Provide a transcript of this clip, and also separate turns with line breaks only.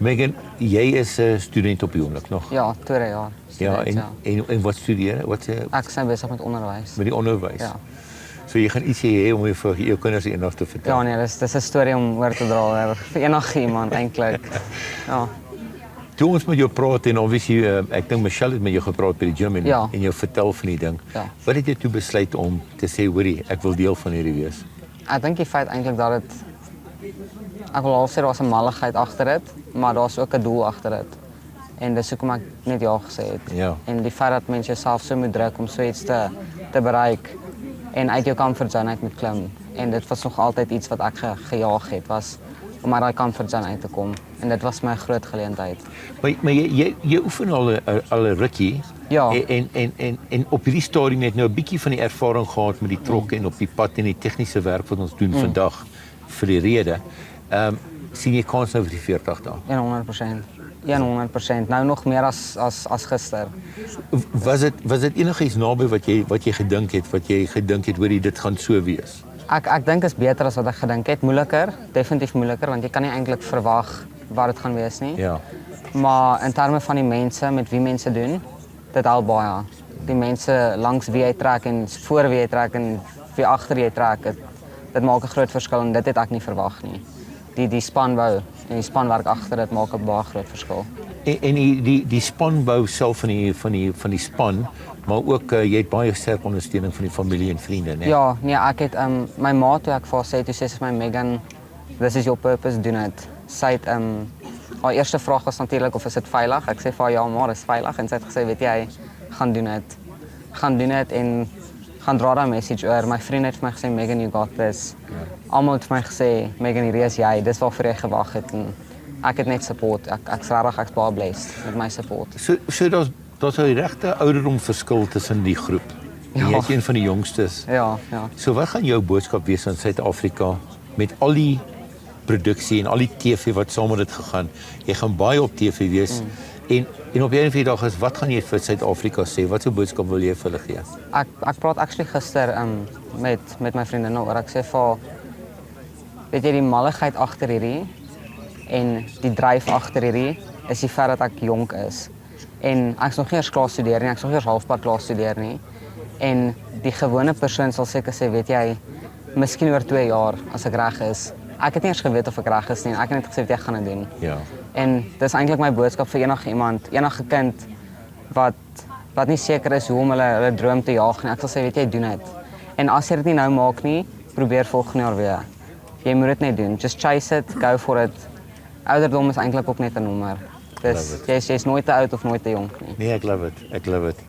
Megan, jy is 'n student op die oomblik nog.
Ja, tweede jaar.
Ja,
student,
en wat studeer? Wat
Ek is besig met onderwys.
met die onderwys?
Ja.
So jy gaan ietsie hê om vir jou kinders eendag te vertel.
Ja, nee, dis 'n storie om oor te dra vir enige iemand eintlik. Ja.
Toe ons met jou praat en obviously ek dink Michelle het met jou gepraat by die gym en,
Ja.
en jou vertel van die ding.
Ja.
Wat het jy toe besluit om te sê, hoorie, ek wil deel van hierdie wees?
Ek dink die feit eintlik dat dit ek wil half sê daar's 'n malligheid agter dit, maar daar's ook 'n doel agter dit. En dis hoekom ek net ja gesê het.
Ja.
En die feit dat mense jouself so moet druk om so iets te bereik en uit jou comfort zone uit moet klim. En dit was nog altyd iets wat ek gejaag het, was om uit daai comfort zone uit te kom. En dit was my groot geleentheid.
Maar jy oefen al 'n rukkie.
Ja.
En op hierdie stadium het nou 'n bietjie van die ervaring gehad met die trokke en op die pad en die tegniese werk wat ons doen vandag vir die rede. Sien jy kans nou vir die 40 dae?
100%. 100%. Nou nog meer as gister.
Was dit enigiets naby wat jy gedink het hoor dit gaan so wees?
Ek dink is beter as wat ek gedink het. Moeiliker, definitief moeiliker want jy kan nie eintlik verwag wat dit gaan wees nie.
Ja.
Maar in terme van die mense met wie mense doen, dit help baie. Die mense langs wie jy trek en voor wie jy trek en wie agter jy trek, dit maak 'n groot verskil en dit het ek nie verwag nie. Die spanbou en die spanwerk agter dit maak 'n baie groot verskil.
En die spanbou self van die span, maar ook jy het baie sterk ondersteuning van die familie en vriende, né?
Ja, nee, ek het my ma toe ek vir haar sê, toe sê sy vir my, Megan, this is your purpose, doen dit. Sy het haar eerste vraag was natuurlik of is dit veilig? Ek sê vir haar ja, maar is veilig en sy het gesê, weet jy, gaan doen dit. Gaan doen dit en gaan dra daai message oor. My vriend het vir my gesê, Megan, you got this. Almal het vir my gesê, Megan, hier is jy. Dis waarvoor jy gewag het en ek het net support. Ek's regtig ek's baie blessed met my support.
So daar's 'n regte ouderdom verskil tussen die groep. En jy is een van die jongstes.
Ja.
So wat gaan jou boodskap wees aan Suid-Afrika met al die produksie en al die TV wat saam met dit gegaan? Jy gaan baie op TV wees. En op 'n of ander dag is wat gaan jy vir Suid-Afrika sê? Wat 'n boodskap wil jy vir hulle gee?
Ek praat actually gister met my vriendin oor. Ek sê vir haar, weet jy die malligheid agter hierdie en die dryf agter hierdie is die feit dat ek jonk is. En ek's nog nie eers klaar studeer nie, ek's nog nie eers halfpad klaar studeer nie. En die gewone persoon sal seker sê, weet jy, miskien oor 2 jaar as ek reg is. Ek het nie eers geweet of ek reg is nie en ek het net gesê, weet jy, ek gaan dit doen.
Ja.
En dis eintlik my boodskap vir enige iemand, enige kind wat nie seker is hoe om hulle droom te jaag nie. Ek sal sê, weet jy, doen dit. En as jy dit nie nou maak nie, probeer volgende jaar weer. Jy moet dit net doen. Just chase it, go for it. Ouderdom is eintlik ook net 'n nommer. Dis jy's nooit te oud of nooit te jonk nie.
Nee, ek love it.